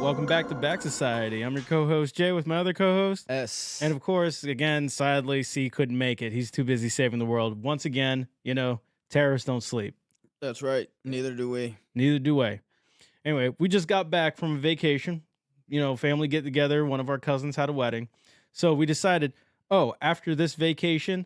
welcome back to Back Society. I'm your co-host Jay with my other co-host. S. And of course, again, sadly, C couldn't make it. He's too busy saving the world. Once again, terrorists don't sleep. That's right. Neither do we. Neither do we. Anyway, we just got back from a vacation. Family get together. One of our cousins had a wedding. So we decided, after this vacation,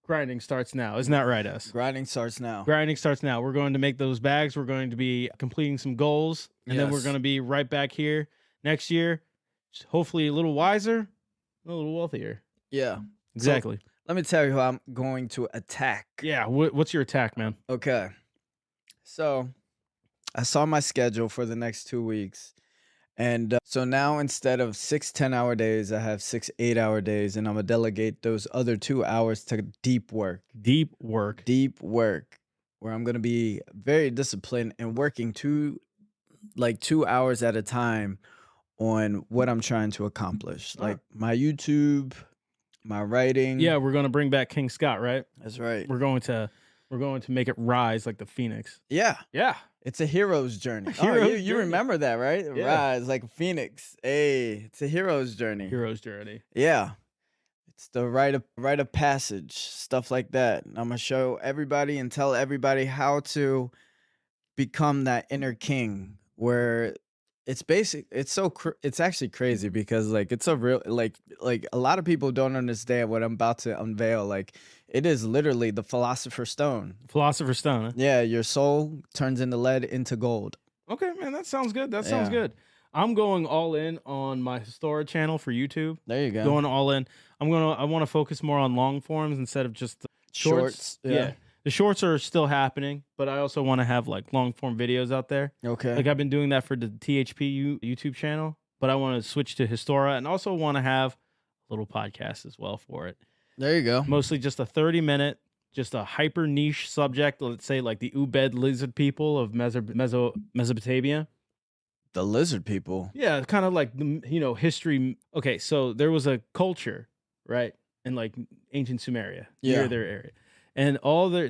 grinding starts now. Isn't that right, us? Grinding starts now. Grinding starts now. We're going to make those bags. We're going to be completing some goals. And then we're Yes. going to be right back here next year. Hopefully a little wiser, a little wealthier. Yeah. Exactly. Let me tell you who I'm going to attack. Yeah. What's your attack, man? Okay. So I saw my schedule for the next 2 weeks. And so now instead of 6 10-hour days, I have 6 8-hour days. And I'm going to delegate those other 2 hours to deep work. Deep work. Deep work. Where I'm going to be very disciplined and working 2 hours at a time on what I'm trying to accomplish. Like my YouTube, my writing. Yeah, we're going to bring back King Scott, right? That's right. We're going to make it rise like the phoenix. Yeah. Yeah. It's a hero's journey. Hero's You journey. remember that, right? Yeah. Rise like a phoenix. Hey, it's a hero's journey. Hero's journey. Yeah. It's the rite of passage, stuff like that. I'm gonna show everybody and tell everybody how to become that inner king where it's actually crazy because like it's a real like a lot of people don't understand what I'm about to unveil. Like it is literally the philosopher's stone. Philosopher's Stone. Huh? Yeah, your soul turns into lead into gold. Okay, man, that sounds good. That sounds Yeah. good. I'm going all in on my Historia channel for YouTube. There you go. Going all in. I want to focus more on long forms instead of just the shorts. Yeah. The shorts are still happening, but I also want to have like long form videos out there. Okay. Like I've been doing that for the THP YouTube channel, but I want to switch to Historia and also want to have a little podcast as well for it. There you go. Mostly just a 30-minute, just a hyper niche subject. Let's say like the Ubed lizard people of Mesopotamia. The lizard people. Yeah, kind of like history. Okay, so there was a culture, right, in like ancient Sumeria, near Yeah. their area, and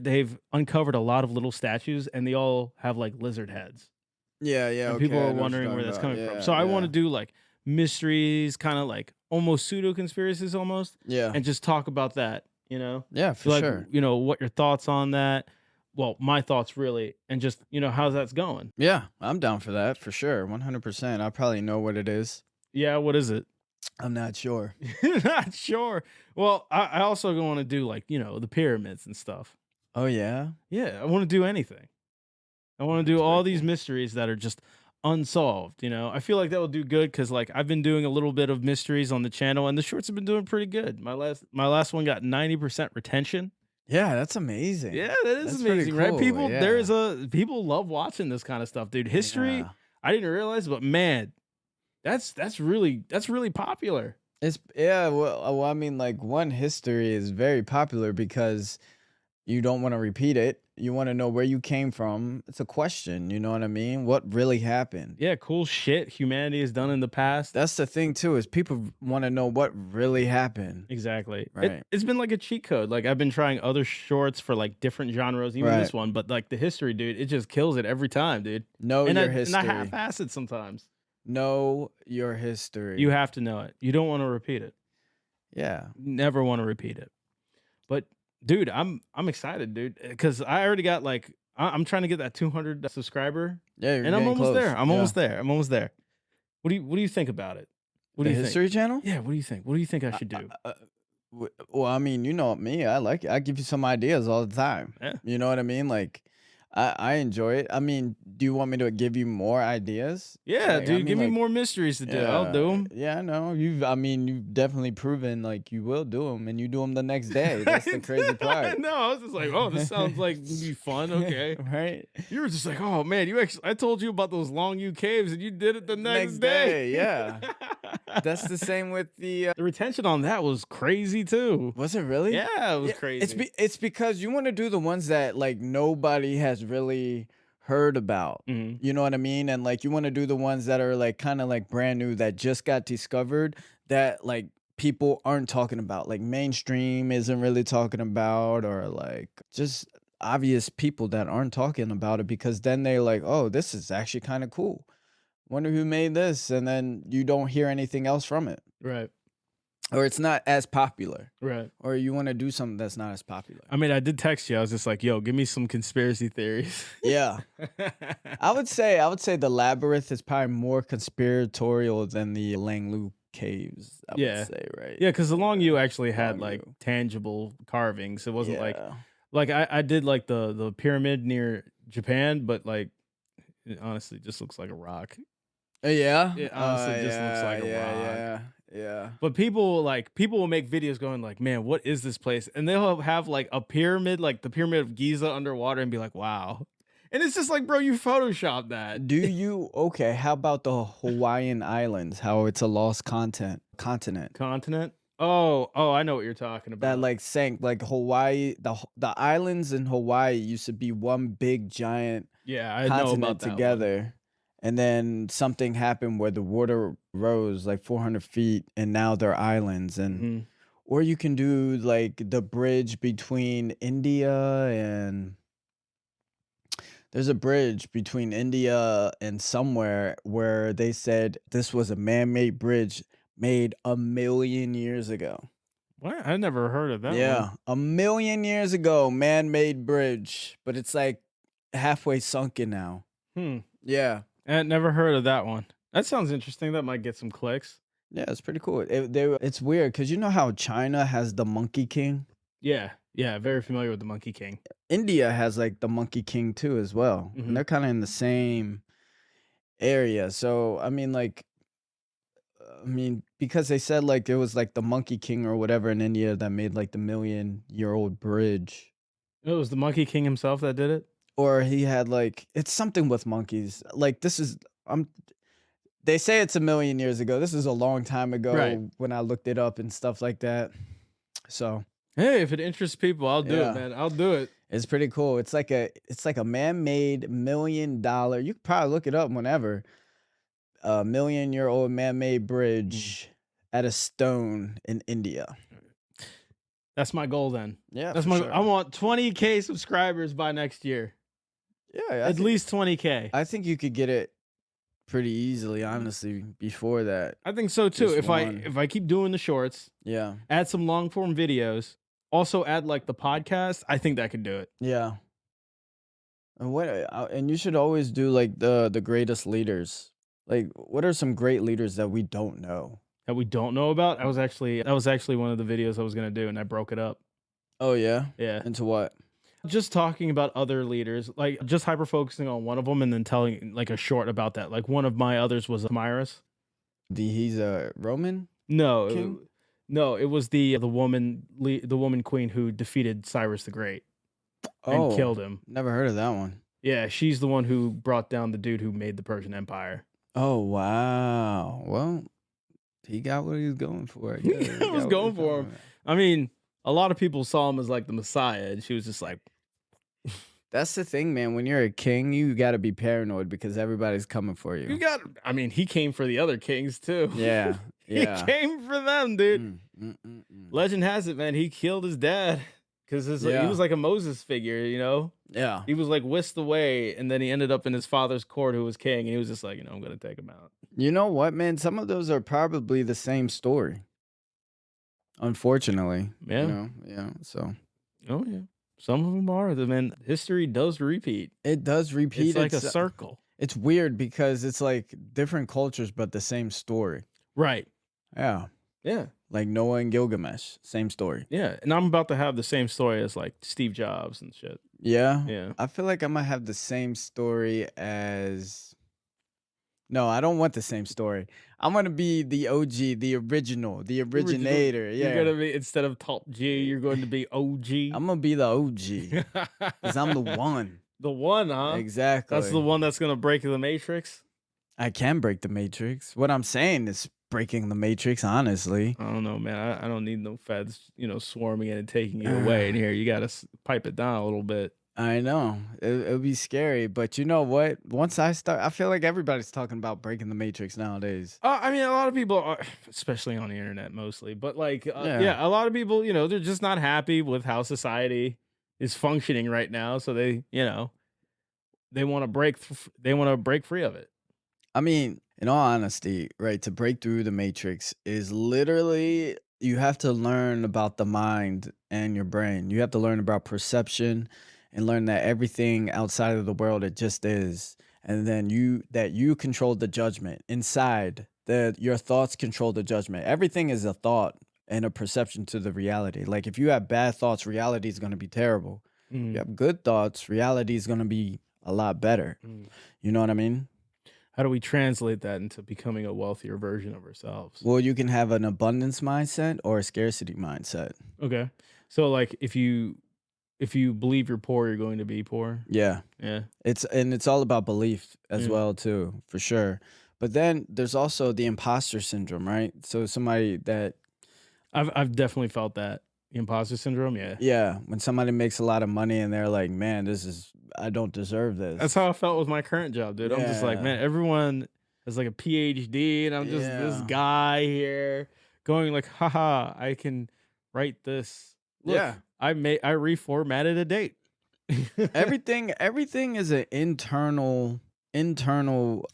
they've uncovered a lot of little statues, and they all have like lizard heads. Yeah, yeah. And Okay, people I are know what you're wondering where talking that's about. coming from. Yeah, So I want to yeah. do like mysteries, kind of like almost pseudo conspiracies, almost, Yeah. and just talk about that. Yeah, for like sure. what your thoughts on that. Well, my thoughts really, and just how that's going. Yeah, I'm down for that for sure. 100%. I probably know what it is. Yeah, what is it? I'm not sure. Not sure. Well, I also want to do like the pyramids and stuff. Oh yeah. Yeah, I want to do anything. I want to do That's all very these cool. mysteries that are just unsolved. I feel like that will do good because like I've been doing a little bit of mysteries on the channel, and the shorts have been doing pretty good. My last one got 90% retention. Yeah, that's amazing. Yeah, that is That's pretty amazing, right? cool, People love watching this kind of stuff, dude. History, Yeah. I didn't realize, but man, that's really popular. Well, I mean, like one history is very popular because you don't want to repeat it. You want to know where you came from. It's a question, you know what I mean? What really happened? Yeah, cool shit humanity has done in the past. That's the thing too, is people want to know what really happened. Exactly. Right. It's been like a cheat code. Like I've been trying other shorts for like different genres, even this Right. one, but like the history, dude, it just kills it every time, dude. Know And your I history. half-ass it sometimes. Know your history. You have to know it. You don't want to repeat it. Yeah. Never want to repeat it. But dude, I'm excited, dude, because I already got like I'm trying to get that 200 subscriber, Yeah, you're and I'm getting almost close. there. I'm Yeah. almost there. I'm almost there. What do you think about it? What The do you History Channel? think? Yeah, what do you think? What do you think I should do? Well, I mean, you know me. I like it. I give you some ideas all the time. Yeah. You know what I mean? Like, I enjoy it. I mean, do you want me to give you more ideas? Yeah, Like, I dude, mean, give me like, more mysteries to do. I'll do them. Yeah, I know. You've definitely proven like you will do them, and you do them the next day. That's the crazy part. No, I was just like, oh, this sounds like it'd be fun. Okay. Right? You were just like, oh man, I told you about those long U caves and you did it the next day, yeah. That's the same with the. The retention on that was crazy too. Was it really? Yeah, it was Yeah, crazy. It's because you want to do the ones that like nobody has really heard about. Mhm. You know what I mean? And like you want to do the ones that are like kind of like brand new that just got discovered that like people aren't talking about, like mainstream isn't really talking about, or like just obvious people that aren't talking about it because then they're like, oh, this is actually kind of cool. wonder who made this, and then you don't hear anything else from it, Right. or it's not as popular, Right. or you want to do something that's not as popular. I mean, I did text you. I was just like, "Yo, give me some conspiracy theories." Yeah, I would say the labyrinth is probably more conspiratorial than the Langlu caves. I would Yeah. say, right? Yeah, because the Long U Yeah, actually had Long like U. tangible carvings. It wasn't Yeah. like I did like the pyramid near Japan, but like it honestly just looks like a rock. Yeah. It honestly just looks Yeah. like a Yeah. rock. Yeah. Yeah. But people will make videos going like, "Man, what is this place?" And they'll have like a pyramid, like the pyramid of Giza underwater and be like, "Wow." And it's just like, "Bro, you photoshopped that." Do you okay? How about the Hawaiian Islands? How it's a lost continent Continent? Oh, I know what you're talking that about. like sank. Like Hawaii, the islands in Hawaii used to be one big giant Yeah, I know continent about that one. together, and then something happened where the water rose like 400 feet, and now they're islands. And Mhm. or you can do like the bridge between India and there's a bridge between India and somewhere where they said this was a man-made bridge made a million years ago. What? I never heard of that one. Yeah, a million years ago, man-made bridge, but it's like halfway sunken now. Hmm. Yeah. I never heard of that one. That sounds interesting. That might get some clicks. Yeah, it's pretty cool. It's weird because you know how China has the Monkey King? Yeah. Yeah, very familiar with the Monkey King. India has like the Monkey King too as well. And Mhm. they're kind of in the same area. So, I mean, because they said like it was like the Monkey King or whatever in India that made like the million-year-old bridge. It was the Monkey King himself that did it? Or he had like it's something with monkeys. Like this is I'm they say it's a million years ago. This is a long time Right. ago when I looked it up and stuff like that. So, Hey, if it interests people, I'll do it, yeah. man. I'll do it. It's pretty cool. It's like a man-made $1 million. You could probably look it up whenever. A million-year-old man-made Mm. bridge at a stone in India. That's my goal then. Yeah, That's for my I sure. want 20K subscribers by next year. Yeah, At least 20K. I think you could get it pretty easily, honestly, before that. I think so too. Just If I one. if I keep doing the shorts, Yeah. add some long form videos, also add like the podcast, I think that could do it. Yeah. And you should always do like the greatest leaders. Like what are some great leaders that we don't know? That we don't know about. That was actually one of the videos I was gonna do, and I broke it up. Oh yeah. Yeah, Into what? just talking about other leaders, like just hyper focusing on one of them, and then telling like a short about that. Like one of my others was Myris. He's a Roman No, king? no, it was the woman queen who defeated Cyrus the Great and Oh, killed him. never heard of that one. Yeah, she's the one who brought down the dude who made the Persian Empire. Oh wow. Well, he got what he was going for. I guess. He I was got what he was going for him. going. I mean, a lot of people saw him as like the Messiah, and she was just like, That's the thing, man. When you're a king, you got to be paranoid because everybody's coming for "You you. got." I mean, he came for the other kings too. Yeah. He Yeah. came for them, dude. Mm. Legend has it, man. He killed his dad because he Yeah. was like a Moses figure, you know. Yeah. He was like whisked away, and then he ended up in his father's court, who was king, and he was just like, I'm gonna take him out. You know what, man? Some of those are probably the same story. Unfortunately, Yeah. yeah. So Oh yeah. Some of them are. The man, history does repeat. it does repeat. It's like a circle. It's weird because it's like different cultures, but the same story. Right. Yeah, Yeah. like Noah and Gilgamesh, same story. Yeah. And I'm about to have the same story as like Steve Jobs and shit. Yeah, Yeah. I feel like I might have the same story as. No, I don't want the same story. I'm gonna be the OG, the original, the Original. originator. You're Yeah, gonna be, instead of top G, you're going to be OG. I'm gonna be the OG because I'm the one. The one, huh? Exactly. That's the one that's gonna break the matrix. I can break the matrix. What I'm saying is breaking the matrix, honestly. I don't know, man. I don't need no feds, swarming in and taking you away. And here, you gotta pipe it down a little bit. I know. It'll be scary, but you know what? Once I start, I feel like everybody's talking about breaking the matrix nowadays. I mean, a lot of people are, especially on the internet, mostly. But like, Yeah. yeah, a lot of people, they're just not happy with how society is functioning right now. So they want to break. They want to break free of it. I mean, in all honesty, right, to break through the matrix is literally you have to learn about the mind and your brain. You have to learn about perception and learn that everything outside of the world it just is. And then you control the judgment inside. That your thoughts control the judgment. Everything is a thought and a perception to the reality. Like if you have bad thoughts, reality is going to be terrible. If you Mm, have good thoughts, reality is going to be a lot better. mm. You know what I mean? How do we translate that into becoming a wealthier version of ourselves? Well, you can have an abundance mindset or a scarcity mindset. Okay. So like if you believe you're poor, you're going to be poor. Yeah. Yeah. It's all about belief as Yeah. well too, for sure. But then there's also the imposter syndrome, right? So somebody that I've definitely felt that. Imposter syndrome, yeah. yeah, when somebody makes a lot of money and they're like, "Man, this is I don't deserve That's this." how I felt with my current job, dude. I'm just like, Yeah. man, everyone has like a PhD, and I'm just this Yeah. guy here going like, haha, I can write this. Look, Yeah. I reformatted a date. Everything is an internal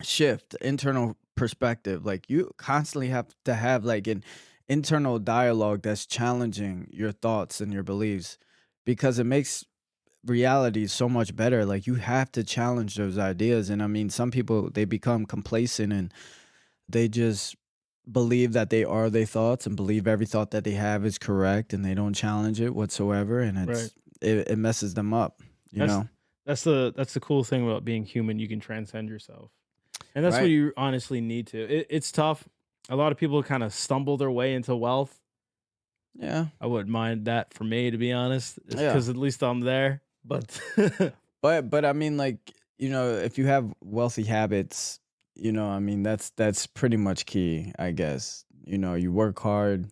shift, internal perspective. Like you constantly have to have like an internal dialogue that's challenging your thoughts and your beliefs because it makes reality so much better. Like you have to challenge those ideas. And I mean, some people they become complacent and they just believe that they are their thoughts and believe every thought that they have is correct and they don't challenge it whatsoever. And Right. it messes them up, you That's know? that's the cool thing about being human. You can transcend yourself, and that's what Right. you honestly need to. It's tough. A lot of people kind of stumble their way into wealth. Yeah. I wouldn't mind that for me, to be honest, Yeah. because at least I'm there. But But I mean, like, if you have wealthy habits, I mean, that's pretty much key, I guess. You work hard,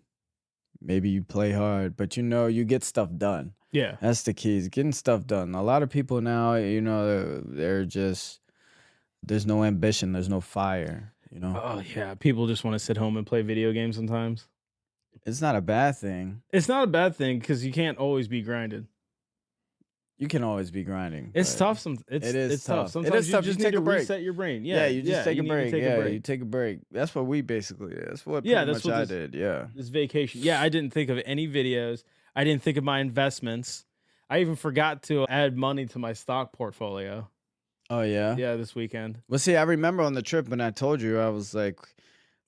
maybe you play hard, but you get stuff done. yeah. That's the key, is getting stuff done. A lot of people now, they're just there's no ambition, there's no fire. Oh yeah, people just want to sit home and play video games sometimes. It's not a bad thing. It's not a bad thing because you can't always be grinded. You can always be grinding, It's but tough. it is It's tough. tough. It Sometimes is you tough. You just need take to a break. reset your brain. Yeah, Yeah, you just yeah. take You a need to break. take a Yeah, break. you take a break. That's what we basically did. That's what Yeah, pretty that's much what I this did. Yeah. this vacation. Yeah, I didn't think of any videos. I didn't think of my investments. I even forgot to add money to my stock portfolio. Oh yeah. Yeah, this weekend. Well, see, I remember on the trip when I told you, I was like,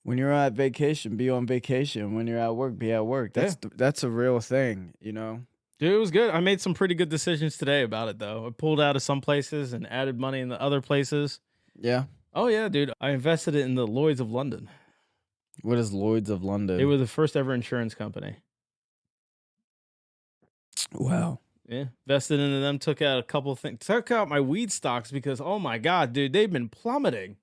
when you're at vacation, be on vacation. When you're at work, be at work. Yeah, That's a real thing. dude, it was good. I made some pretty good decisions today about it, though. I pulled out of some places and added money in the other places. Yeah. Oh yeah, dude. I invested it in the Lloyd's of London. What is Lloyd's of They London? were the first ever insurance company. Wow. Yeah, invested into them. Took out a couple of things. Took out my weed stocks because oh my god, dude, they've been plummeting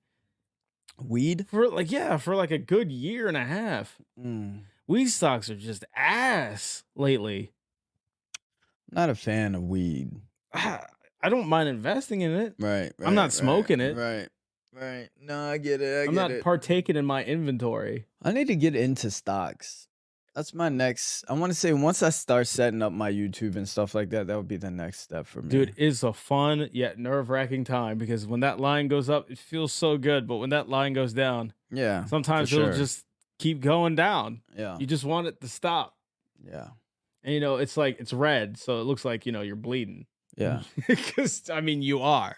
Weed? for like a good year and a half. Mm. Weed stocks are just ass lately. Not a fan of weed. I don't mind investing in it. Right, I'm right, not right, smoking it. right, right. No, I get it. I I'm get not it. partaking in my inventory. I need to get into stocks. That's my next. I want to say once I start setting up my YouTube and stuff like that, that would be the next step for me. Dude, it's a fun yet nerve-wracking time because when that line goes up, it feels so good, but when that line goes down, Yeah, for sometimes it'll sure. just keep going down. Yeah, You just want it to stop. yeah, And it's like it's red, so it looks like, you're bleeding. yeah, Cuz I mean, you are.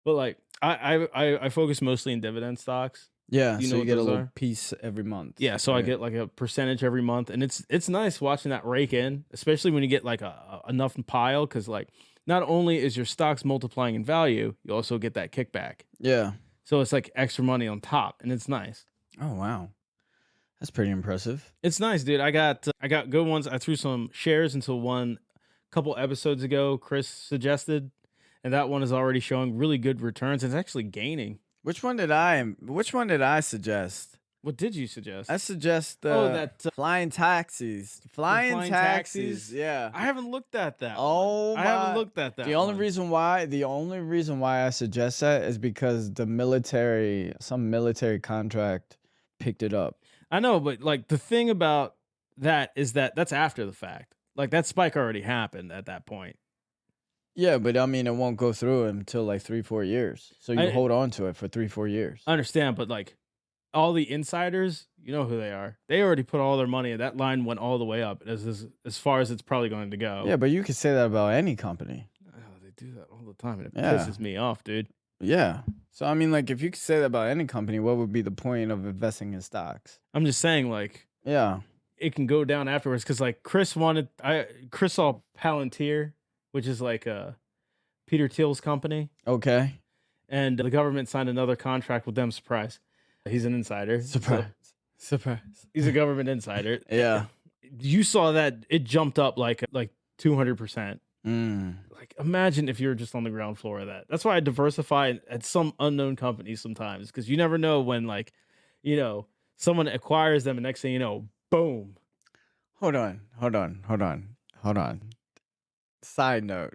But like I focus mostly in dividend stocks. yeah. You So know you what get a those little are? piece every month, Yeah, so I right? get like a percentage every month, and it's nice watching that rake in, especially when you get like enough pile, because like not only is your stocks multiplying in value, you also get that kickback. Yeah. So it's like extra money on top, and it's nice. Oh wow, that's pretty impressive. It's nice, dude. I got good ones. I threw some shares into one a couple episodes ago. Chris suggested, and that one is already showing really good returns. It's actually gaining. Which one did I suggest? What did you suggest? I suggest Oh, that flying taxis. the Flying flying taxis. taxis. Yeah. I haven't looked at that one. Oh I haven't my. looked at that The only one. reason why I suggest that is because some military contract picked it up. I know, but like the thing about that is that that's after the fact. Like that spike already happened at that point. Yeah, but I mean, it won't go through until like 3, 4 years. So you I hold on to it for 3, 4 years. understand, but like all the insiders, you know who they are. They already put all their money, and that line went all the way up as far as it's probably going to go. Yeah, but you could say that about any company. Oh, they do that all the time, and it Yeah. pisses me off, dude. Yeah. So I mean, like, if you could say that about any company, what would be the point of investing in stocks? I'm just saying, like, Yeah. it can go down afterwards because, like, Chris saw Palantir, which is like Peter Thiel's company, Okay. and the government signed another contract with them. Surprise, he's an insider, so Surprise. Surprise. he's a government insider. Yeah. You saw that it jumped up like 200%. Mm. Like, imagine if you're just on the ground floor of that. That's why I diversify at some unknown companies sometimes, because you never know when, like, you know, someone acquires them, and next thing you know, boom. Hold on. Hold on. Hold on. Hold on. Side note.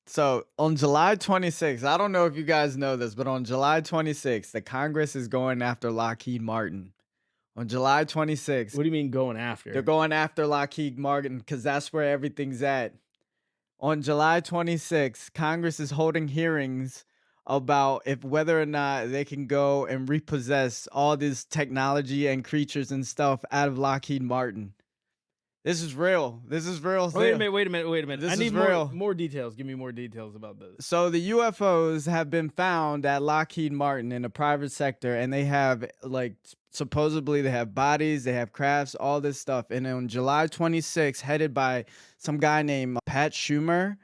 So on July 26th, I don't know if you guys know this, but on July 26th, the Congress is going after Lockheed Martin. On July 26th, What do you mean going they're after? going after Lockheed Martin because that's where everything's at. On July 26th, Congress is holding hearings about if whether or not they can go and repossess all this technology and creatures and stuff out of Lockheed Martin. This is real. This is real. Wait a minute, wait a minute, wait a minute. This I is need real. more details. Give me more details about this. So the UFOs have been found at Lockheed Martin in the private sector, and they have like supposedly they have bodies, they have crafts, all this stuff. And on July 26th, headed by some guy named Pat Schumer,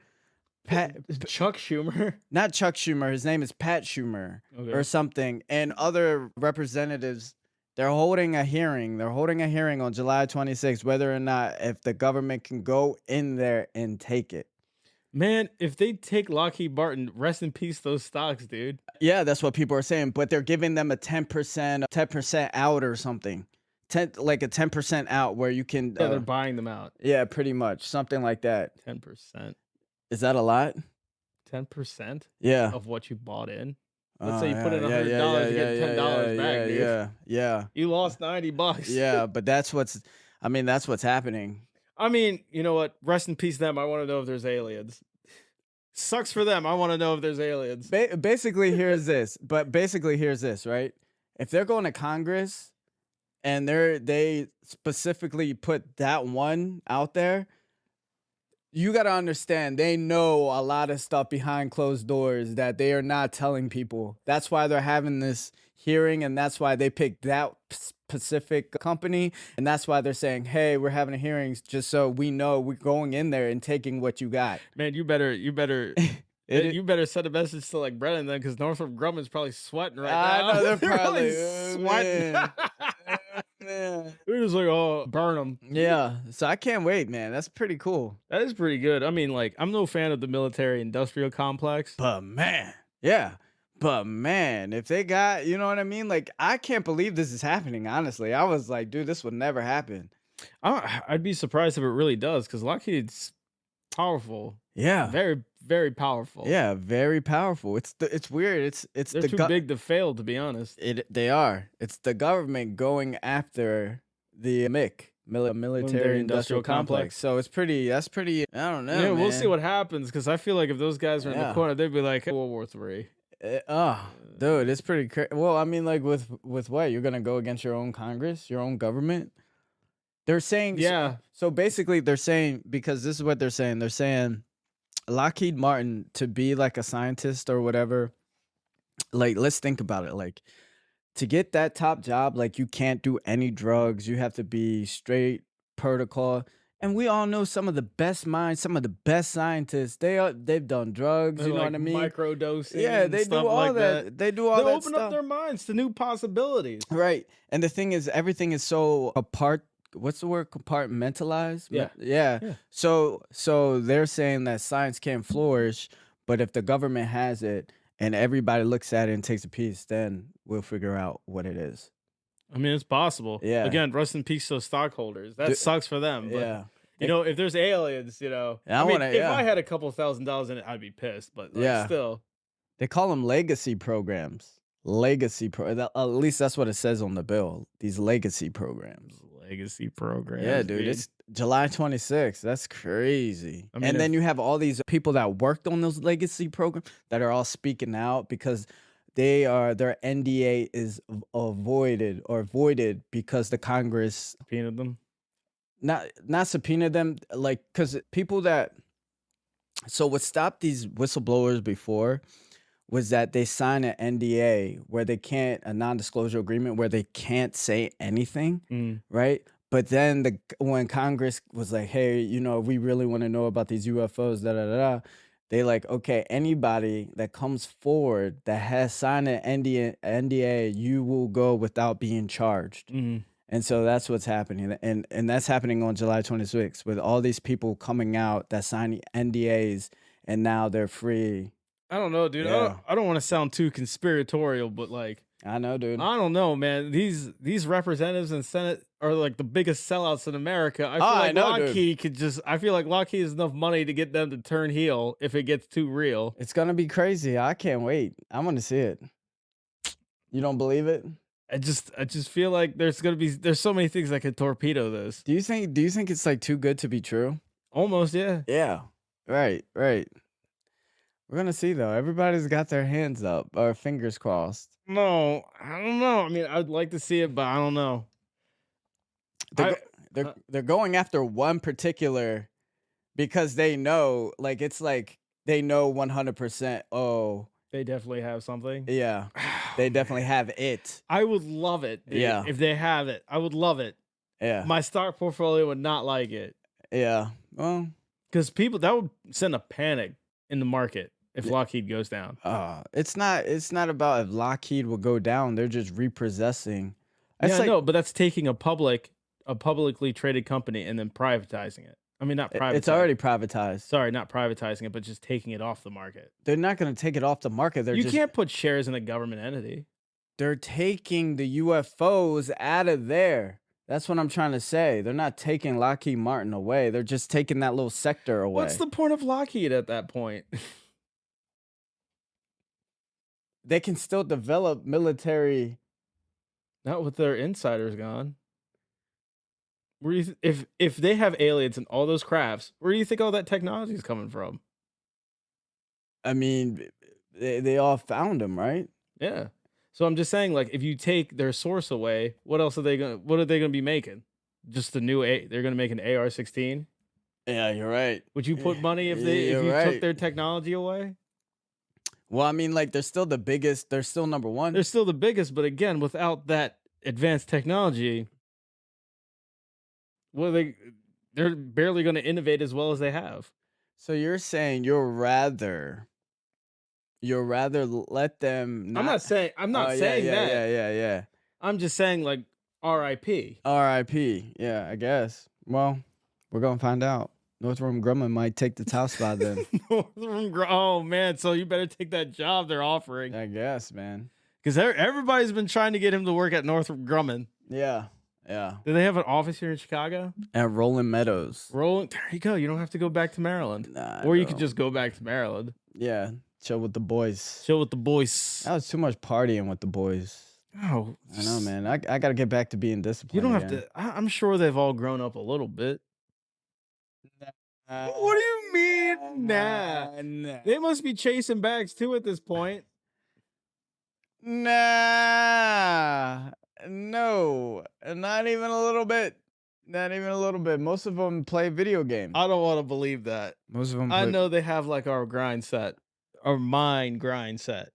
Pat, Chuck Schumer. not Chuck Schumer, his name is Pat Schumer or Okay. something, and other representatives. They're holding a hearing. They're holding a hearing on July 26th, whether or not if the government can go in there and take it. Man, if they take Lockheed Martin, rest in peace those stocks, dude. Yeah, that's what people are saying, but they're giving them a 10% out or something. 10 like a 10% out where you can Yeah, they're buying them out. yeah, pretty much. Something like that. 10%. Is that a lot? 10% Yeah. of what you bought in. Let's Oh, say you put yeah, in yeah, yeah, $100, yeah, you yeah, get $10 yeah, back, dude. yeah, yeah. You lost $90. Yeah, but that's what's I mean, that's what's happening. I mean, you know what? Rest in peace them. I want to know if there's aliens. Sucks for them. I want to know if there's aliens. Basically, here's this, right? If they're going to Congress and they specifically put that one out there, you got to understand they know a lot of stuff behind closed doors that they are not telling people. That's why they're having this hearing, and that's why they picked that specific company, and that's why they're saying, "Hey, we're having a hearing just so we know we're going in there and taking what you got." Man, you better It, you better send a message to like Brennan then, because Northrop Grumman's probably sweating right I now. know they're They're probably sweating. man. Man. They're just like, oh, burn them. Yeah, so I can't wait, man. That's pretty cool. That is pretty good. I mean, like, I'm no fan of the military industrial complex. But man, yeah. But man, if they got, you know what I mean? Like, I can't believe this is happening, honestly. I was like, dude, this would never happen. I'd be surprised if it really does, because Lockheed's powerful. Yeah. Very, very powerful. Yeah, very powerful. It's weird. It's They're the too big to fail, to be honest. they are. It's the government going after the military industrial complex. So it's pretty that's pretty I don't know. Yeah, we'll see man. what happens, because I feel like if those guys are in the Yeah. corner, they'd be like, World War III. Dude, it's pretty crazy. Well, I mean, like with what you're gonna go against your own Congress, your own government. They're saying Yeah. So basically, they're saying because this is what they're saying. They're saying Lockheed Martin to be like a scientist or whatever. Like, let's think about it. Like to get that top job, like you can't do any drugs. You have to be straight protocol. And we all know some of the best minds, some of the best scientists. They've done drugs. They're You know like what I mean? microdosing. Yeah, and they do stuff all like that. They do all They'll that open stuff. up their minds to new possibilities. Right. And the thing is, everything is so apart. What's the word? Compartmentalized? Yeah. Yeah. Yeah. So they're saying that science can't flourish, but if the government has it and everybody looks at it and takes a piece, then we'll figure out what it is. I mean, it's possible. Yeah. Again, rest in peace to stockholders. That Du- sucks for them. But, Yeah. you know, if there's aliens, you know, Yeah, I I mean, wanna- if yeah. I had a couple $1,000s in it, I'd be pissed. But like, Yeah. still, They call them legacy programs. At least that's what it says on the bill. These legacy programs. Legacy Yeah, programs, dude, dude. it's July 26th. That's crazy. I mean, And if then you have all these people that worked on those legacy programs that are all speaking out because their NDA is avoided or voided because the Congress subpoenaed them. not subpoenaed them, like, because people that so what stopped these whistleblowers before was that they sign an NDA where they can't a non-disclosure agreement where they can't say anything, Mm, right? But then when Congress was like, "Hey, we really want to know about these UFOs," da da da, da, they like, "Okay, anybody that comes forward that has signed an NDA, you will go without being charged." mm. And so that's what's happening, and that's happening on July 26th with all these people coming out that signed NDAs, and now they're free. I don't know, dude. Yeah, I don't want to sound too conspiratorial, but like, I know, dude. I don't know, man. These representatives and Senate are like the biggest sellouts in America. I Oh, feel I like know, dude. Lockheed could just. I feel like Lockheed has enough money to get them to turn heel if it gets too real. It's gonna be crazy. I can't wait. I want to see it. You don't believe it? I just feel like there's so many things that could torpedo this. Do you think it's like too good to be true? Almost, yeah. Yeah. Right, right. We're gonna see though. Everybody's got their hands up or fingers crossed. No, I don't know. I mean, I'd like to see it, but I don't know. They're I go- they're going after one particular because they know, like, it's like they know 100%. Oh, They definitely have something. yeah. Oh, They definitely man. have it. I would love it, dude. Yeah. If they have it, I would love it. Yeah. My stock portfolio would not like it Yeah. Well, because people that would send a panic in the market if y- Lockheed goes down. it's not about if Lockheed will go down. They're just repossessing. Yeah, It's I like know, but that's taking a publicly traded company and then privatizing it. I mean, not it's privatizing. already privatized. Sorry, not privatizing it, but just taking it off the market. They're not going to take it off the market. You can't put shares in a government entity. They're taking the UFOs out of there. That's what I'm trying to say. They're not taking Lockheed Martin away. They're just taking that little sector away. What's the point of Lockheed at that point? They can still develop military. Not with their insiders gone. Where do you if they have aliens and all those crafts, where do you think all that technology is coming from? I mean, they all found them, right? Yeah. So I'm just saying, like, if you take their source away, what else are they gonna? What are they gonna be making? Just the new A? They're gonna make an AR-16. Yeah, you're right. Would you put money if You're you took right. their technology away? Well, I mean, like, they're still the biggest. They're still number one. They're still the biggest, but again, without that advanced technology, what are they? They're barely going to innovate as well as they have. So you're saying let them not. I'm not Oh, saying yeah, that. yeah. I'm just saying, like, RIP. R.I.P. Yeah, I guess. Well, we're gonna find out. Northrop Grumman might take the top spot then. Oh man, so you better take that job they're offering I guess, man. because everybody's been trying to get him to work at Northrop Grumman. Yeah, yeah. Do they have an office here in Chicago? At Rolling Meadows. Rolling, there you go. You don't have to go back to Maryland, Nah, or you could no. just go back to Maryland, Yeah, chill with the boys. chill with the boys. That was too much partying with the boys. Oh, I know, man. I gotta get back to being disciplined. you don't have again. to. I'm sure they've all grown up a little bit. What do you mean? Nah. They must be chasing bags too at this point. Nah, no, not even a little bit. Not even a little bit. Most of them play video games. I don't want to believe that. Most of them. I know they have like our grind set, our mind grind set,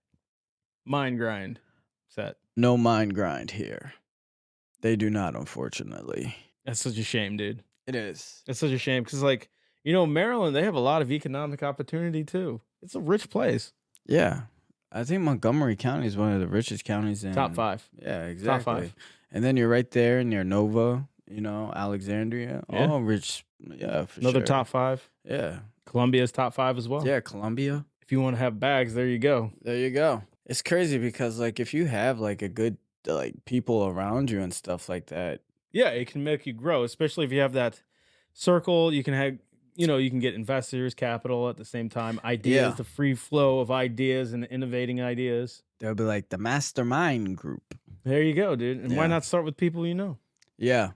mind grind set. No mind grind here. They do not, unfortunately. That's such a shame, dude. It is. That's such a shame because, like, Maryland, they have a lot of economic opportunity too. It's a rich place. Yeah, I think Montgomery County is one of the richest counties in Top 5. Yeah, exactly. Top 5. And then you're right there near Nova. Alexandria. Yeah. All rich. Yeah, for Another sure. top 5. Yeah. Columbia's top 5 as well. Yeah, Columbia. If you want to have bags, there you go. There you go. It's crazy because, like, if you have like a good people around you and stuff like that. Yeah, it can make you grow, especially if you have that circle. You can have, you can get investors, capital at the same time, ideas, Yeah. the free flow of ideas and innovating ideas. They'll be like the mastermind group. There you go, dude. And why Yeah. not start with people you know? Yeah.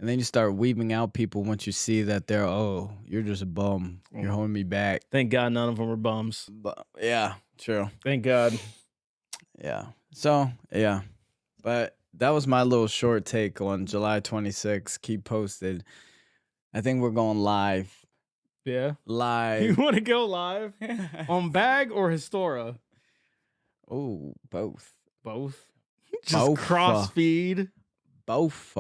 And then you start weeding out people once you see that they're, oh, you're just a bum. You're holding me back. Thank God none of them were bums. But yeah, true. Thank God. Yeah. So, yeah. But that was my little short take on July 26th. Keep posted. I think we're going live. Yeah. You Live. want to go live on Bag or Histora? Oh, both. Both. Just Both. cross feed. Both.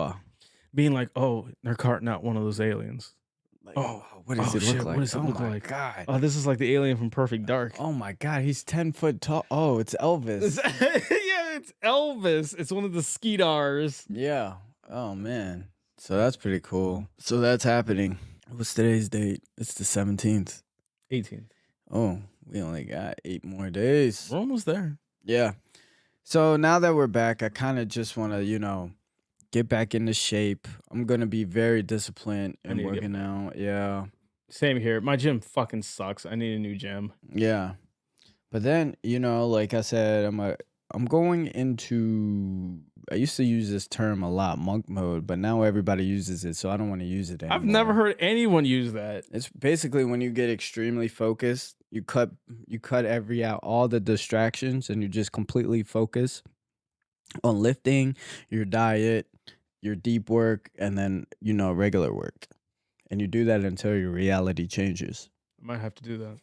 Being like, oh, they're carting out one of those aliens. Like, Oh, what does it shit, look like? What does it Oh look my like? God. Oh, this is like the alien from Perfect Dark. Oh my God. He's 10 foot tall. Oh, it's Elvis. Yeah, it's Elvis. It's one of the Skeetars. Yeah. Oh man. So that's pretty cool. So that's happening. What's today's date? It's the 17th. 18th. Oh, we only got 8 more days. We're almost there. Yeah. So now that we're back, I kind of just want to, get back into shape. I'm going to be very disciplined I and need to get working out. Yeah. Same here. My gym fucking sucks. I need a new gym. Yeah. But then, like I said, I'm going into, I used to use this term a lot, monk mode, but now everybody uses it, so I don't want to use it anymore. I've never heard anyone use that. It's basically when you get extremely focused, you cut out all the distractions and you just completely focus on lifting, your diet, your deep work, and then, regular work. And you do that until your reality changes. I might have to do that.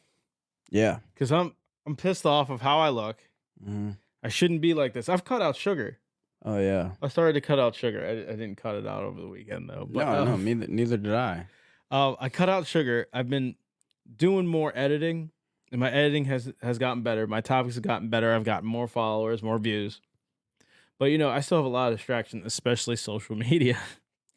Yeah. Because I'm pissed off of how I look. Mm-hmm. I shouldn't be like this. I've cut out sugar. Oh, yeah. I started to cut out sugar. I didn't cut it out over the weekend, though. But, No, neither did I. I cut out sugar. I've been doing more editing, and my editing has gotten better. My topics have gotten better. I've gotten more followers, more views. But, I still have a lot of distractions, especially social media.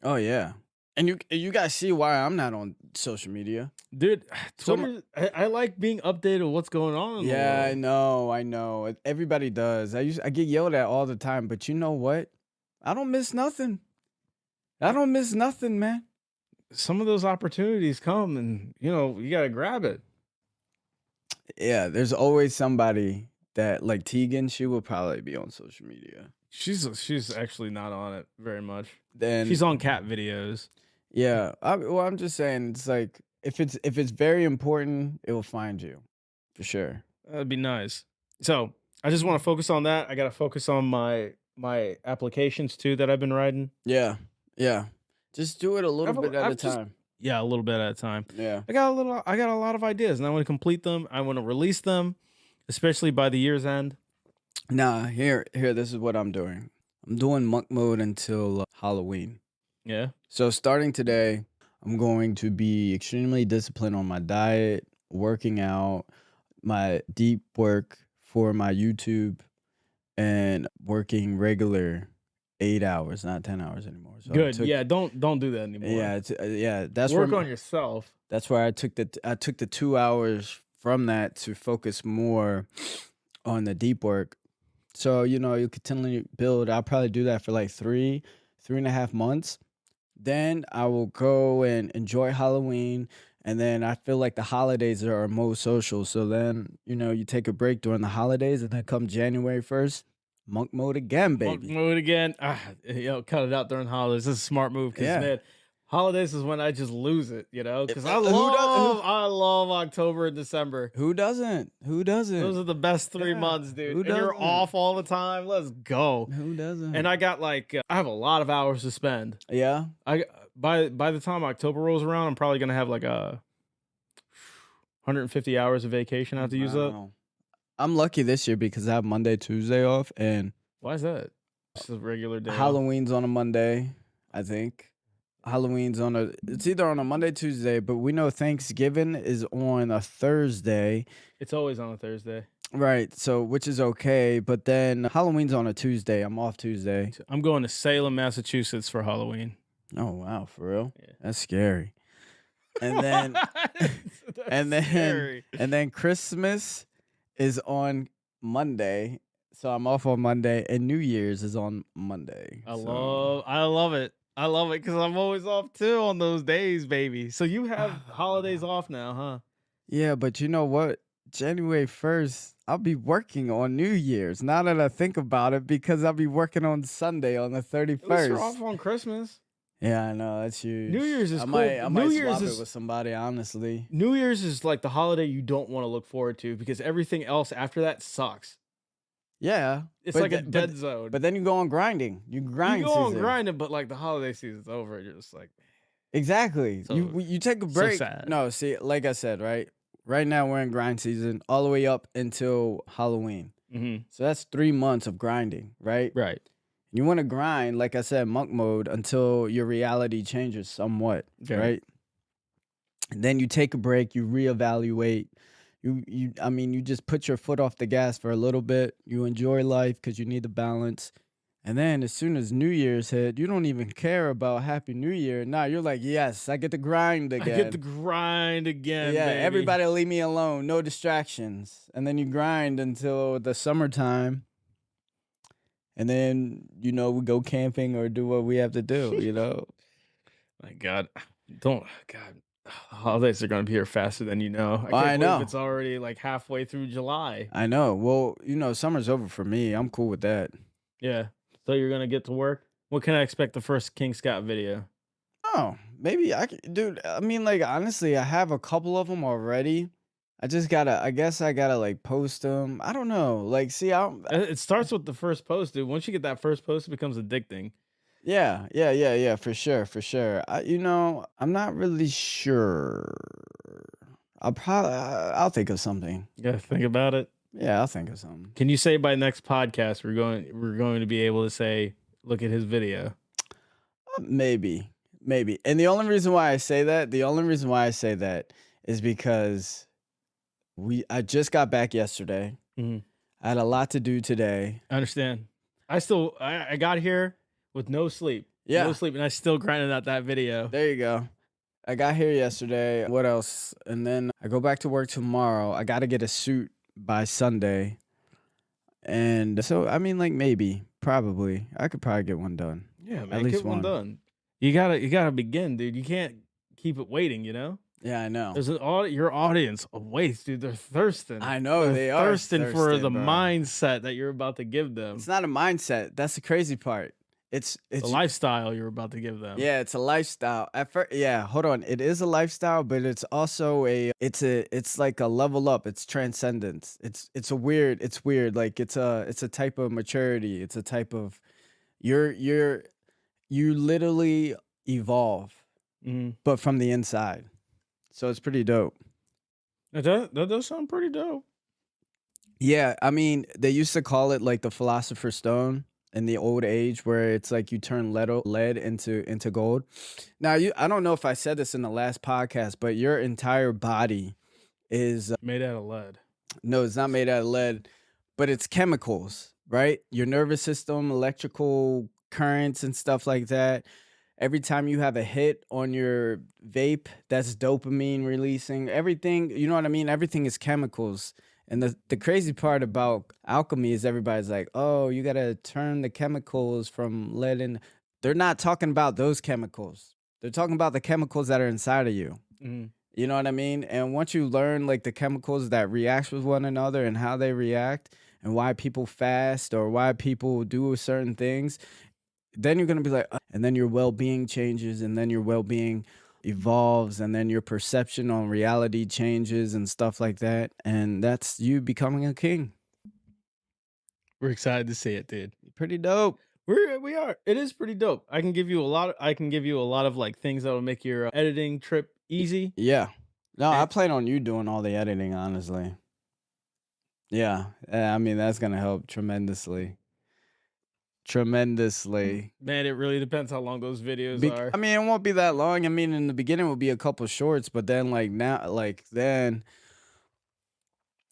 Oh, yeah. And you guys see why I'm not on social media. Dude, Twitter, I like being updated with what's going on in the world. I know. Everybody does. I get yelled at all the time, but you know what? I don't miss nothing. Man. Some of those opportunities come and, you got to grab it. Yeah, there's always somebody that, like Tegan, she will probably be on social media. She's actually not on it very much. Then she's on cat videos. Yeah, I'm just saying, it's like if it's very important, it will find you, for sure. That'd be nice. So I just want to focus on that. I got to focus on my applications too that I've been writing. Yeah. Just do it a little bit at a time. Yeah, a little bit at a time. Yeah. I got a lot of ideas, and I want to complete them. I want to release them, especially by the year's end. Nah, here, this is what I'm doing. I'm doing monk mode until Halloween. Yeah. So starting today, I'm going to be extremely disciplined on my diet, working out, my deep work for my YouTube, and working regular 8 hours, not 10 hours anymore. So good. Yeah, don't do that anymore. Yeah, that's work on yourself. That's where I took the 2 hours from that to focus more on the deep work. So, you continually build. I'll probably do that for like 3.5 months. Then I will go and enjoy Halloween. And then I feel like the holidays are our most social. So then, you take a break during the holidays, and then come January 1st, monk mode again, baby. Monk mode again. Cut it out during holidays. This is a smart move because, man, holidays is when I just lose it, because I love October and December. Who doesn't? Those are the best 3 months, dude. And you're off all the time. Let's go. Who doesn't? And I got I have a lot of hours to spend. Yeah. By the time October rolls around, I'm probably gonna have like 150 hours of vacation I have to use up. I'm lucky this year because I have Monday, Tuesday off, and why is that? It's a regular day. Halloween's on a Monday, I think. It's either on a Monday, Tuesday, but we know Thanksgiving is on a Thursday. It's always on a Thursday. Right, so which is okay, but then Halloween's on a Tuesday. I'm off Tuesday. I'm going to Salem, Massachusetts for Halloween. Oh wow, for real? Yeah. That's scary. And then and then Christmas is on Monday. So I'm off on Monday, and New Year's is on Monday. I love it. I love it because I'm always off too on those days, baby. So you have holidays off now, huh? Yeah, but you know what? January 1st, I'll be working on New Year's. Now that I think about it, because I'll be working on Sunday on the 31st. At least you're off on Christmas. Yeah, I know, that's New huge. Year's is I cool. might I New might Year's swap it is with somebody, honestly. New Year's is like the holiday you don't want to look forward to because everything else after that sucks. Yeah, It's but like a th but dead zone. but then you go on grinding. You You grind go on season. grinding, but like the holiday season's over, and you're just like, Exactly. so You take a so break. sad. No, see, like I said, right? Right now we're in grind season all the way up until Halloween. Hmm. So that's 3 months of grinding, right? Right. You want to grind, like I said, monk mode until your reality changes somewhat, Okay. right? And then you take a break, you reevaluate. I mean, you just put your foot off the gas for a little bit. You enjoy life because you need the balance. And then as soon as New Year's hit, you don't even care about Happy New Year. Nah, you're like, yes, I get to grind I get the again. grind again, Yeah, baby. everybody leave me alone, no distractions. And then you grind until the summertime. And then, we go camping or do what we have to do. My God, don't God. The holidays are gonna be here faster than you know. I can't I believe know. it's already like halfway through July. I know. Well, summer's over for me. I'm cool with that. Yeah. So you're gonna get to work. What can I expect the first King Scott video? Oh, maybe I could, dude. I mean, like, honestly, I have a couple of them already. I guess I gotta like post them. I don't know. Like, see, It starts with the first post, dude. Once you get that first post, it becomes addicting. yeah, yeah, yeah, yeah, for sure, for sure. I'm not really sure. I'll think of something. You gotta think about it. Yeah, I'll think of something. Can you say by next podcast we're going to be able to say, look at his video? Maybe, maybe. And the only reason why I say that is because I just got back yesterday. Hmm. I had a lot to do today. I understand. I got here with no sleep. Yeah. No sleep, and I still grinded out that video. There you go. I got here yesterday. What else? And then I go back to work tomorrow. I got to get a suit by Sunday. And so, I mean, like, maybe, probably, I could probably get one done. Yeah, At man, least get one one. done. You gotta begin, dude. You can't keep it waiting. Yeah, I know. There's your audience awaits, dude. They're thirsting. I know They're they are thirsting for the bro. mindset that you're about to give them. It's not a mindset. That's the crazy part. It's The lifestyle you're about to give them. yeah, it's a lifestyle. At first, yeah, hold on. It is a lifestyle, but it's also it's like a level up. It's transcendence. It's weird. Like it's a type of maturity. It's a type of you literally evolve, Mhm. but from the inside. So it's pretty dope. That does sound pretty dope. Yeah, I mean, they used to call it like the philosopher's stone in the old age, where it's like you turn lead into gold. Now, I don't know if I said this in the last podcast, but your entire body is Made out of lead. no, it's not made out of lead, but it's chemicals, right? Your nervous system, electrical currents and stuff like that. Every time you have a hit on your vape, that's dopamine releasing. Everything, you know what I mean? Everything is chemicals. And the crazy part about alchemy is everybody's like, oh, you got to turn the chemicals from lead in. They're not talking about those chemicals. They're talking about the chemicals that are inside of you. Mhm. You know what I mean? And once you learn like the chemicals that react with one another and how they react and why people fast or why people do certain things, then you're going to be like, and then your well-being changes, and then your well-being evolves, and then your perception on reality changes and stuff like that. And that's you becoming a king. We're excited to see it, dude. Pretty dope. We are. It is pretty dope. I can give you a lot of like things that will make your editing trip easy. Yeah. No, I And- plan on you doing all the editing, honestly. Yeah. I mean, that's going to help tremendously. Tremendously. Man, it really depends how long those videos are. I mean, it won't be that long. I mean, in the beginning, it will be a couple shorts, but then,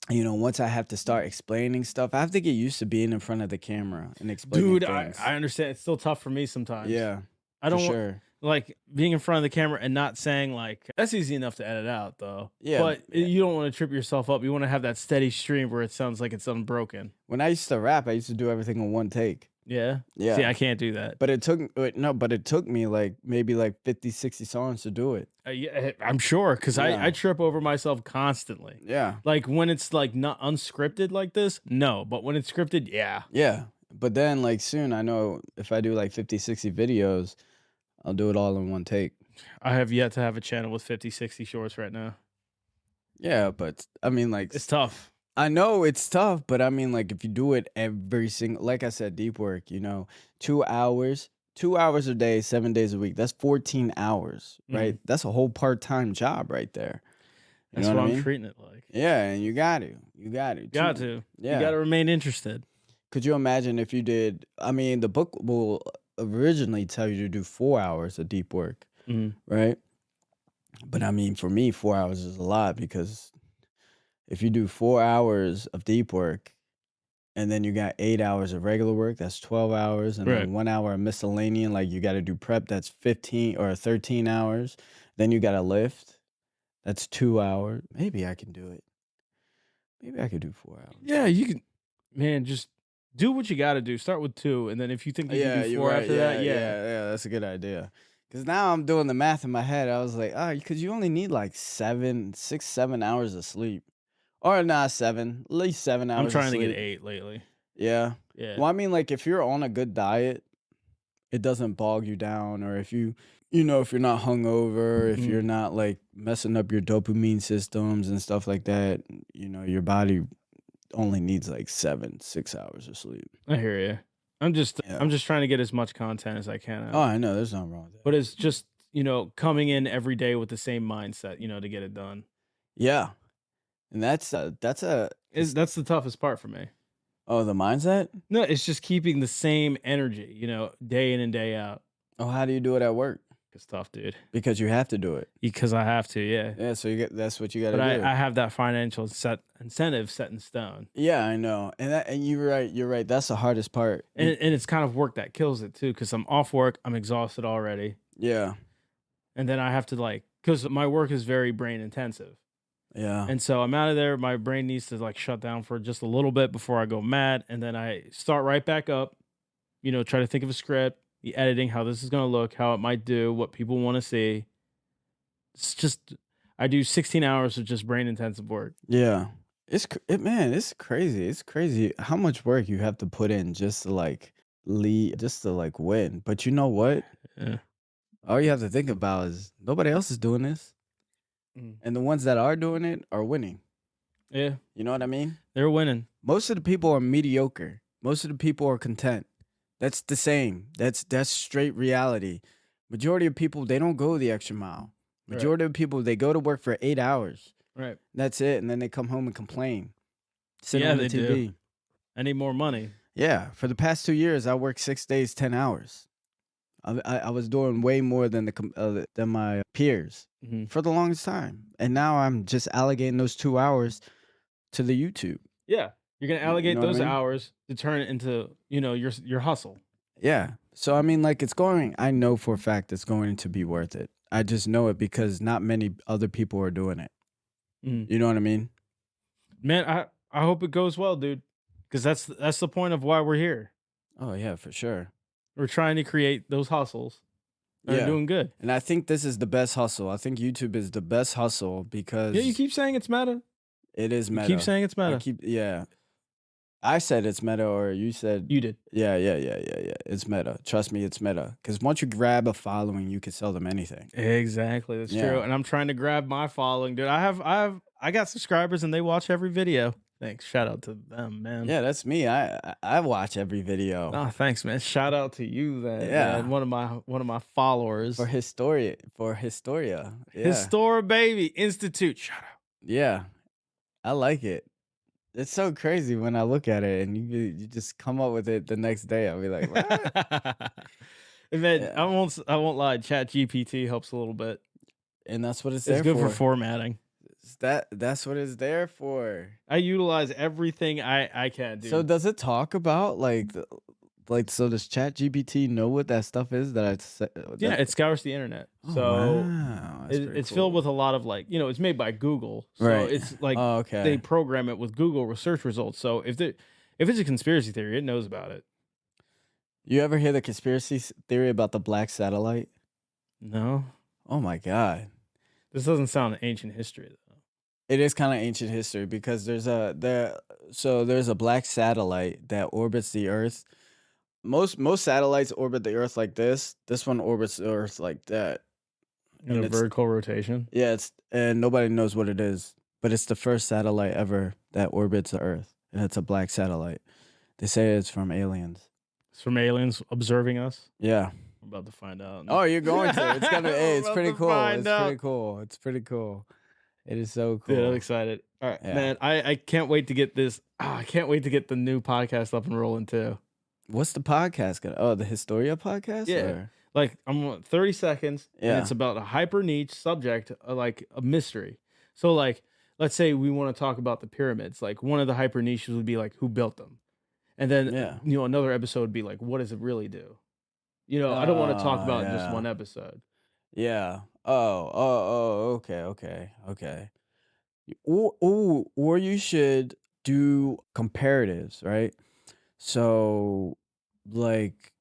once I have to start explaining stuff, I have to get used to being in front of the camera and explaining Dude, things. I understand. It's still tough for me sometimes. Yeah, I don't for want sure. like being in front of the camera and not saying like that's easy enough to edit out though. Yeah, but you don't want to trip yourself up. You want to have that steady stream where it sounds like it's unbroken. When I used to rap, I used to do everything in one take. Yeah. Yeah. See, I can't do that. But it took me like maybe like 50, 60 songs to do it. Yeah, I'm sure because Yeah. I trip over myself constantly. Yeah. Like when it's like not unscripted like this, no. But when it's scripted, yeah. Yeah. But then like soon I know if I do like 50, 60 videos, I'll do it all in one take. I have yet to have a channel with 50, 60 shorts right now. Yeah, but I mean, like, It's tough. I know it's tough, but I mean, like, if you do it every single, like I said, deep work, 2 hours, 2 hours a day, 7 days a week, that's 14 hours, Mhm. right? That's a whole part-time job right there. You know That's what what I I'm mean? treating it like. Yeah, and you got to, Got to. You yeah. gotta remain interested. Could you imagine if you did, I mean, the book will originally tell you to do 4 hours of deep work, Mhm. right? But I mean, for me, 4 hours is a lot because if you do 4 hours of deep work and then you got 8 hours of regular work, that's 12 hours. And Right. then 1 hour of miscellaneous, like you got to do prep, that's 15 or 13 hours. Then you got to lift, that's 2 hours. Maybe I can do it. Maybe I could do 4 hours. Yeah, you can man, just do what you gotta do. Start with 2, and then if you think you can do Yeah, you're 4 right. after that, Yeah, yeah. yeah, yeah. That's a good idea. Because now I'm doing the math in my head. I was like, oh, because you only need like 6, 7 hours of sleep. Or not 7, at least seven I'm hours of trying to get sleep. 8 lately. Yeah. Yeah. Well, I mean, like if you're on a good diet, it doesn't bog you down. Or if if you're not hungover, if you're Mhm. not like messing up your dopamine systems and stuff like that, your body only needs like 7, 6 hours of sleep. I hear you. I'm Yeah. just trying to get as much content as I can Oh, out. I know. There's nothing wrong with But that. it's just, coming in every day with the same mindset, to get it done. Yeah. And Is that's the toughest part for me. oh, the mindset? No, it's just keeping the same energy, day in and day out. Oh, how do you do it at work? It's tough, dude. Because you have to do it. Because I have to, yeah. Yeah, so that's what you But gotta I do. have that financial incentive set in stone. Yeah, I know. And you're right. That's the hardest part. And it's kind of work that kills it too, because I'm off work, I'm exhausted already. Yeah. And then I have to because my work is very brain intensive. Yeah. And so I'm out of there. My brain needs to shut down for just a little bit before I go mad. And then I start right back up, try to think of a script, the editing, how this is going to look, how it might do, what people want to see. It's just, I do 16 hours of just brain intensive work. Yeah. Man, it's crazy. It's crazy how much work you have to put in just to like lead, just to like win. But you know what? Yeah. All you have to think about is nobody else is doing this. Mm. And the ones that are doing it are winning. Yeah. You know what I mean? They're winning. Most of the people are mediocre. Most of the people are content. That's the same. That's straight reality. Majority of people, they don't go the extra mile. Right. Majority of people, they go to work for 8 hours. Right. That's it, and then they come home and complain. Sit Yeah, on the they TV. do. I need more money. Yeah, for the past 2 years, I worked 6 days, 10 hours. I was doing way more than my peers Mhm. for the longest time, and now I'm just allocating those 2 hours to the YouTube. Yeah. You're going to You allocate know what I those mean? hours to turn it into, your hustle. Yeah. So I mean, like, I know for a fact it's going to be worth it. I just know it because not many other people are doing it. Mhm. You know what I mean? Man, I hope it goes well, dude. Because that's the point of why we're here. Oh yeah, for sure. We're trying to create those hustles that are Yeah. doing good. And I think this is the best hustle. I think YouTube is the best hustle because Yeah, you keep saying it's meta. it is You meta. keep saying it's meta. Yeah. I said it's meta, or you said, You did. yeah. It's meta. Trust me, it's meta. Because once you grab a following, you can sell them anything. Exactly. That's true. Yeah. And I'm trying to grab my following, dude. I got subscribers and they watch every video. Thanks. Shout out to them, man. Yeah, that's me. I watch every video Oh, thanks, man. Shout out to you then, Yeah. man. One of my followers. for Historia. Yeah. Histora Baby Institute. Shout out. Yeah. I like it. It's so crazy when I look at it and you just come up with it the next day. I'll be like, what? And man, Yeah. I won't lie. Chat GPT helps a little bit. And that's what it's It's there good for for. formatting. That's what it's there for. I utilize everything I can do. So does it talk about so does Chat GPT know what that stuff is that I said? Yeah, it scours the internet. Oh, So wow. That's pretty it's filled cool. with a lot of it's made by Google. So Right. it's like Oh, okay. they program it with Google research results. So if it's a conspiracy theory, it knows about it. You ever hear the conspiracy theory about the black satellite? No, Oh my God. this doesn't sound ancient history though. It is kind of ancient history because there's a black satellite that orbits the Earth Most satellites orbit the Earth like this. This one orbits the Earth like that, In and a it's vertical rotation. yeah, it's and nobody knows what it is, but it's the first satellite ever that orbits the Earth, and it's a black satellite. They say it's from aliens. It's from aliens observing us. Yeah. We're about to find out. Oh, you're going to. It's gonna. Hey, We're it's about pretty to cool. find It's pretty out. cool. It's pretty cool. It is so Dude, I'm cool. excited. All right, Yeah. man. I can't wait to get this. I can't wait to get the new podcast up and rolling too. What's the podcast gonna? Oh, the Historia podcast, Yeah. or Like I'm on 30 seconds and yeah, it's about a hyper niche subject, like a mystery. So like let's say we want to talk about the pyramids. Like one of the hyper niches would be like who built them. And then yeah. another episode would be like what does it really do? I don't want to talk about it in just Yeah, one episode. yeah. Oh. Okay, okay. Or you should do comparatives, right? So, like,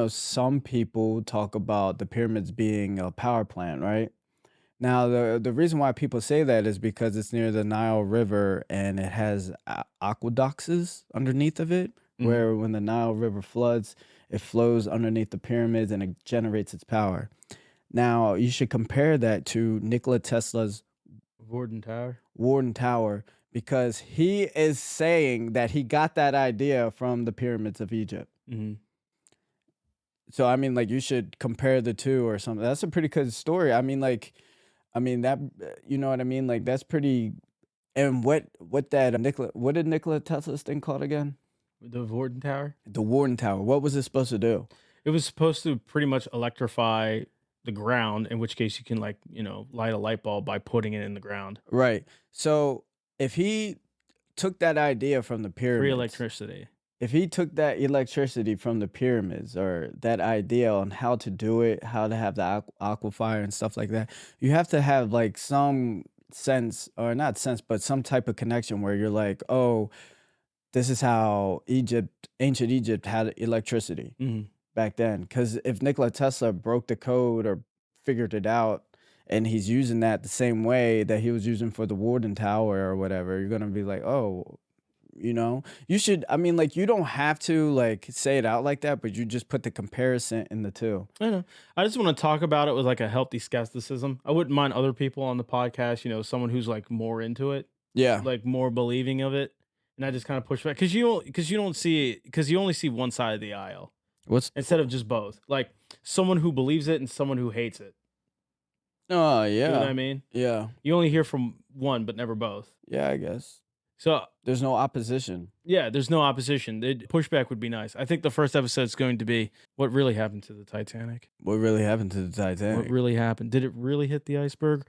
some people talk about the pyramids being a power plant, right? Now, the reason why people say that is because it's near the Nile River and it has aqueducts underneath of it, Mhm. where when the Nile River floods, it flows underneath the pyramids and it generates its power. Now, you should compare that to Nikola Tesla's Warden Tower. Warden Tower because he is saying that he got that idea from the pyramids of Egypt. Mhm. So, I mean, like, you should compare the two or something. That's a pretty good story. I mean that you know what I mean? Like that's pretty and what did Nikola Tesla's thing called again? The Warden Tower. The Warden Tower. What was it supposed to do? It was supposed to pretty much electrify the ground, in which case you can light a light bulb by putting it in the ground. Right. So if he took that idea from the Free pyramids, electricity. if he took that electricity from the pyramids or that idea on how to do it, how to have the aquifer and stuff like that, you have to have like some sense or not sense, but some type of connection where you're like, oh, this is how ancient Egypt had electricity Mhm. back then. Because if Nikola Tesla broke the code or figured it out, and he's using that the same way that he was using for the Warden Tower or whatever, you're gonna be like, oh, you should. I mean, like, you don't have to like say it out like that, but you just put the comparison in the two. I know. I just want to talk about it with like a healthy skepticism. I wouldn't mind other people on the podcast, someone who's like more into it, Yeah. like more believing of it. And I just kind of push back because you don't see because you only see one side of the aisle What's instead of just both. Like someone who believes it and someone who hates it. Oh You know what yeah, I mean? yeah, You only hear from one, but never both. yeah. I guess So there's no opposition. yeah, there's no opposition. Pushback would be nice. I think the first episode is going to be what really happened to the Titanic. What really happened to the What Titanic? really happened? Did it really hit the iceberg?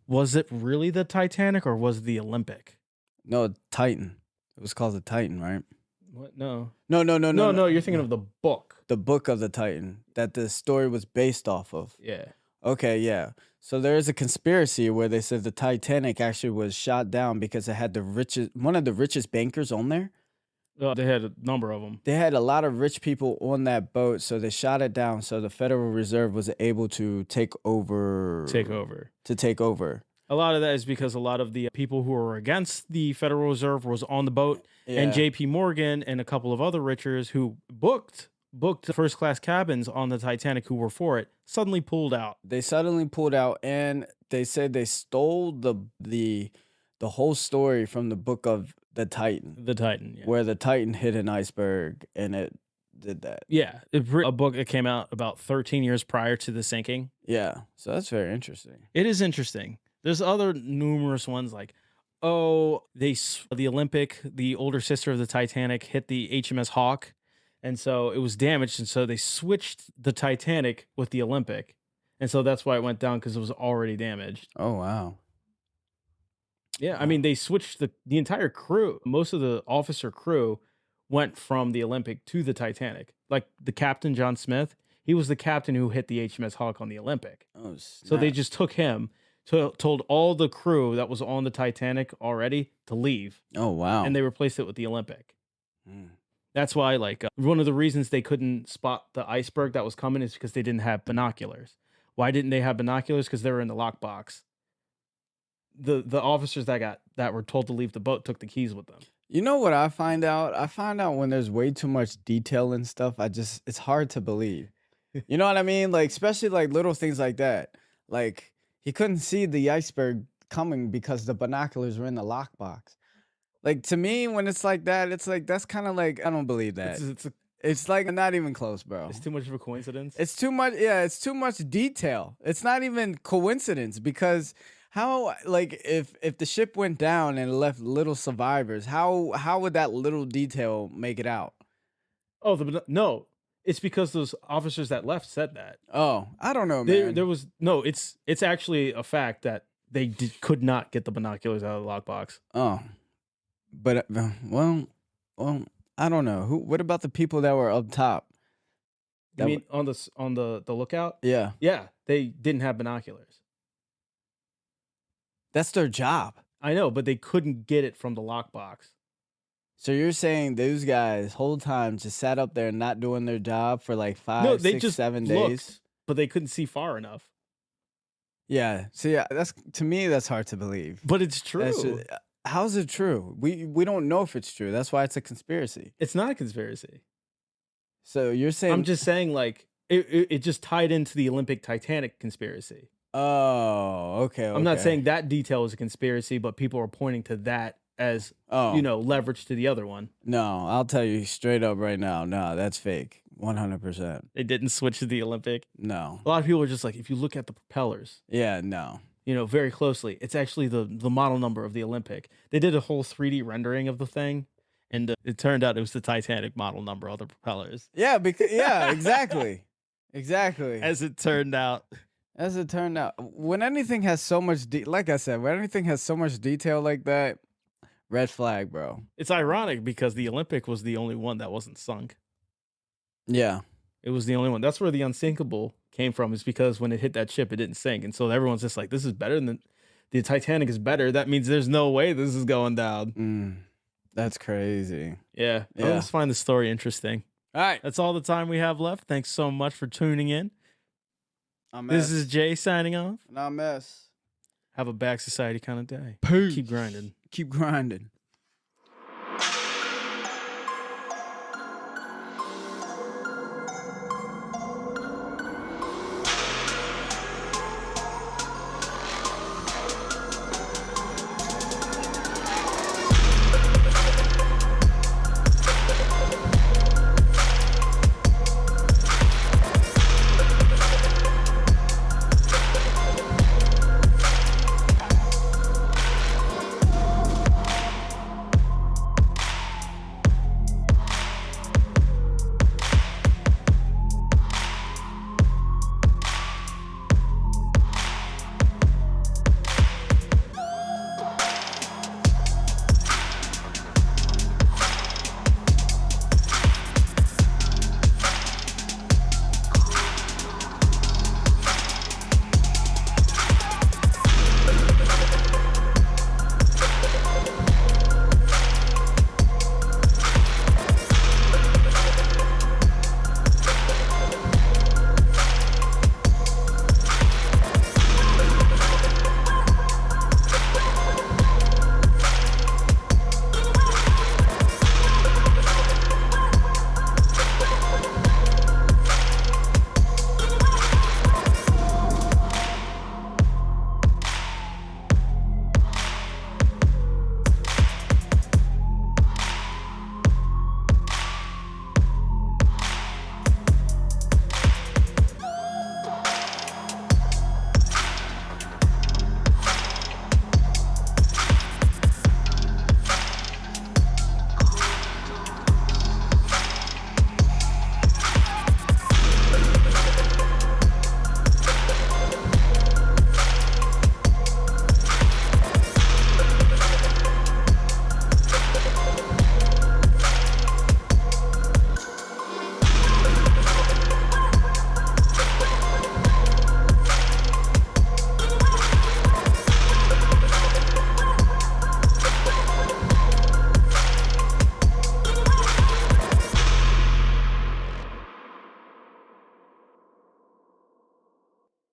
Was it really the Titanic or was it the Olympic? No, Titan. It was called the Titan, right? What? No. No. No, you're thinking of the book. The book of the Titan that the story was based off of. Yeah. Okay, yeah. So there is a conspiracy where they said the Titanic actually was shot down because it had one of the richest bankers on there. They had a number of them. They had a lot of rich people on that boat, so they shot it down so the Federal Reserve was able to take over. To take over. A lot of that is because a lot of the people who were against the Federal Reserve was on the boat, and Yeah. J.P. Morgan and a couple of other richers who booked first class cabins on the Titanic who were for it suddenly pulled out. They suddenly pulled out and they said they stole the whole story from the book of the Titan, The Titan. Yeah. where the Titan hit an iceberg and it did that. Yeah, a book that came out about 13 years prior to the sinking. Yeah. So that's very interesting. It is interesting. There's other numerous ones like, the Olympic, the older sister of the Titanic, hit the HMS Hawk, and so it was damaged, and so they switched the Titanic with the Olympic, and so that's why it went down because it was already damaged. Oh wow. Yeah, I Wow. mean they switched the entire crew. Most of the officer crew went from the Olympic to the Titanic. Like the captain John Smith, he was the captain who hit the HMS Hawk on the Olympic. Oh So they snap. just took him, told all the crew that was on the Titanic already to leave, Oh wow. and they replaced it with the Olympic. Mm. That's why, like, one of the reasons they couldn't spot the iceberg that was coming is because they didn't have binoculars. Why didn't they have binoculars? Because they were in the lockbox. The officers that were told to leave the boat took the keys with them. You know what I find out? I find out when there's way too much detail and stuff, it's hard to believe. You know what I mean? Like, especially like little things like that. Like, he couldn't see the iceberg coming because the binoculars were in the lockbox. Like, to me, when it's like that, it's like that's kind of like I don't believe It's that. it's a, It's like not even close, it's bro. too much of a coincidence. It's too much. Yeah, it's too much detail. It's not even coincidence because how like if the ship went down and left little survivors, how would that little detail make it out? Oh, no, it's because those officers that left said that. Oh, I don't know, There man. was no. It's actually a fact that they could not get the binoculars out of the lockbox. Oh, but well, I don't know. Who? What about the people that were up top? You That mean on the lookout? yeah, Yeah, they didn't have binoculars. that's their job. I know, but they couldn't get it from the lockbox. So you're saying those guys whole time just sat up there not doing their job for like No, five, they six, just 7 days? looked, but they couldn't see far enough. Yeah. See, that's to me that's hard to believe. But it's That's true. just, how's it true? We don't know if it's true. That's why it's a conspiracy. It's not a conspiracy. So you're saying I'm just saying, like it just tied into the Olympic Titanic conspiracy. oh, okay, I'm not okay. saying that detail is a conspiracy, but people are pointing to that as Oh, leverage to the other one. no, I'll tell you straight up right now. No, that's fake. 100%. They didn't switch to the Olympic. No. A lot of people are just like, if you look at the propellers, Yeah, no. very closely, it's actually the model number of the Olympic. They did a whole 3D rendering of the thing, and it turned out it was the Titanic model number of the propellers. Yeah, because yeah, exactly. Exactly. As it turned out. As it turned out, when anything has so much like I said, when anything has so much detail like that, red flag, bro. It's ironic because the Olympic was the only one that wasn't sunk. Yeah. It was the only one. That's where the unsinkable came from, is because when it hit that ship, it didn't sink. And so everyone's just like, this is better than the Titanic is better. That means there's no way this is going down. That's crazy. Yeah. I Yeah. just find the story interesting. All right. That's all the time we have left. Thanks so much for tuning in. I'm This is Jay signing off. not mess. Have a back society kind of day. Peace. Keep grinding. Keep grinding.